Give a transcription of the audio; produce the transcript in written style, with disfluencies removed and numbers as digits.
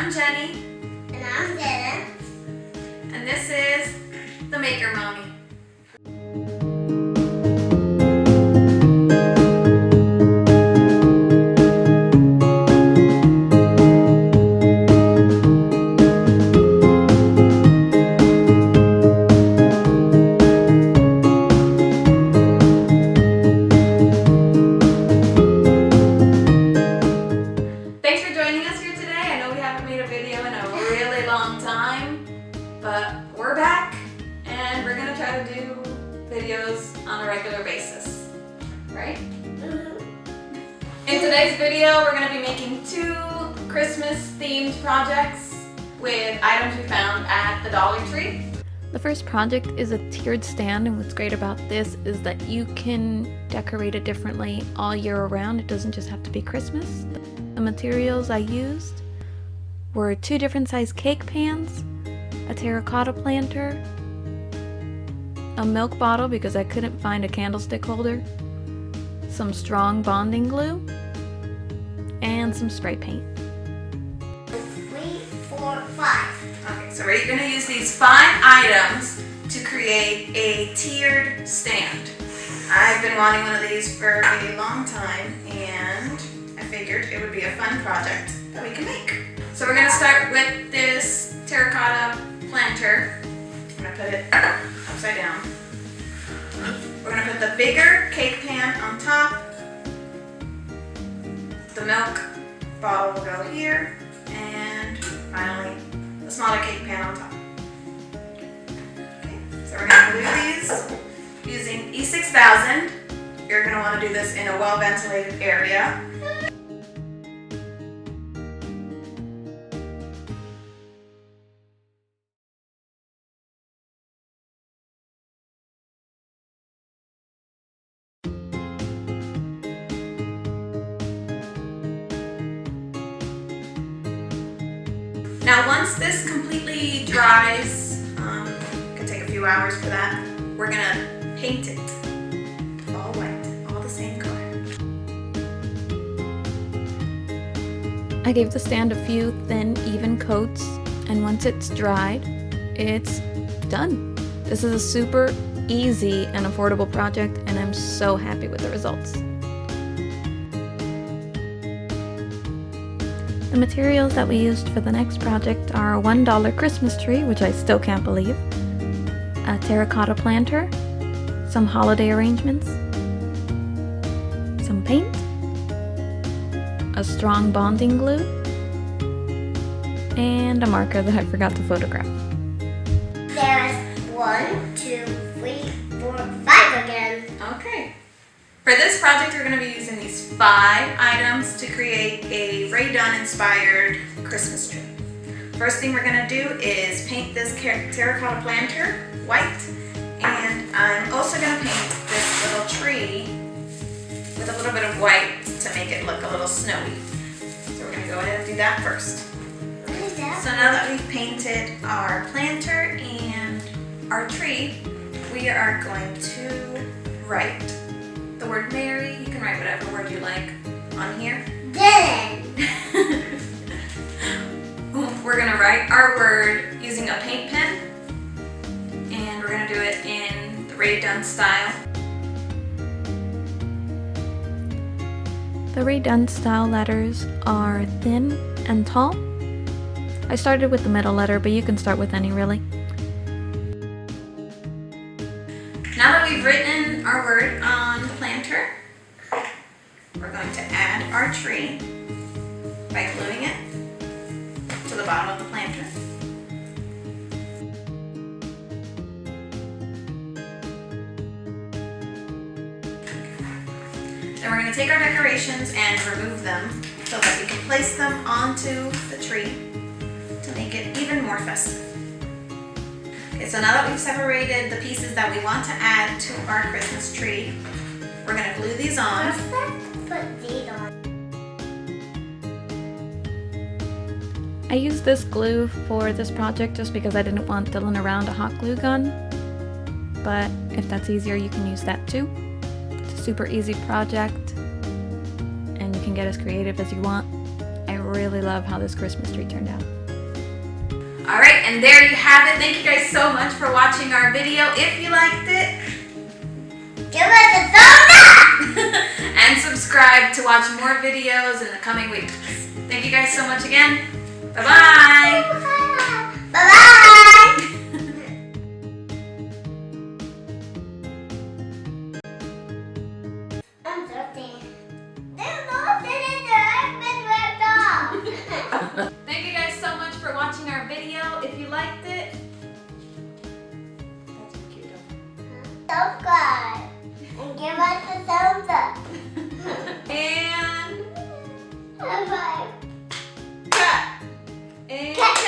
I'm Jenny. And I'm Dylan. And this is the Maker Mommy. Thanks for joining us here today. I know we haven't made a video in a really long time, but we're back and we're gonna try to do videos on a regular basis, right? In today's video, we're gonna be making 2 Christmas themed projects with items we found at the Dollar Tree. The first project is a tiered stand, and what's great about this is that you can decorate it differently all year around. It doesn't just have to be Christmas. The materials I used were 2 different size cake pans, a terracotta planter, a milk bottle because I couldn't find a candlestick holder, some strong bonding glue, and some spray paint. 3, 4, 5. Okay, so we're gonna use these 5 items to create a tiered stand. I've been wanting one of these for a long time, and I figured it would be a fun project that we can make. So we're gonna start with this terracotta planter. I'm gonna put it upside down. We're gonna put the bigger cake pan on top. The milk bottle will go here, and finally the smaller cake pan on top. Okay, so we're gonna glue these using E6000. You're gonna wanna do this in a well-ventilated area. Now once this completely dries, it can take a few hours for that, we're gonna paint it all white, all the same color. I gave the stand a few thin, even coats, and once it's dried, it's done. This is a super easy and affordable project, and I'm so happy with the results. The materials that we used for the next project are a $1 Christmas tree, which I still can't believe, a terracotta planter, some holiday arrangements, some paint, a strong bonding glue, and a marker that I forgot to photograph. There's 1, 2, 3, 4, 5 again. Okay. For this project, we're going to be using these 5 items to create a Rae Dunn inspired Christmas tree. First thing we're going to do is paint this terracotta planter white, and I'm also going to paint this little tree with a little bit of white to make it look a little snowy. So we're going to go ahead and do that first. What is that? So now that we've painted our planter and our tree, we are going to write the word Mary. You can write whatever word you like on here. Dylan. We're gonna write our word using a paint pen, and we're gonna do it in the Rae Dunn style. The Rae Dunn style letters are thin and tall. I started with the middle letter, but you can start with any really. Now that we've written our word on the planter, we're going to add our tree by gluing it to the bottom of the planter. Then we're going to take our decorations and remove them so that we can place them onto the tree to make it even more festive. Okay, so now that we've separated the pieces that we want to add to our Christmas tree, we're going to glue these on. Put these on. I used this glue for this project just because I didn't want Dylan around a hot glue gun, but if that's easier, you can use that too. It's a super easy project, and you can get as creative as you want. I really love how this Christmas tree turned out. All right, and there you have it. Thank you guys so much for watching our video. If you liked it, Give us a thumbs up! and subscribe to watch more videos in the coming weeks. Thank you guys so much again. Bye-bye. Bye-bye! I'm thirsty. There's nothing in there. I've been ripped off. Thank you guys so much for watching our video. If you liked it, that's cute. Subscribe and give us a thumbs up. And Bye-bye. cut. And Catch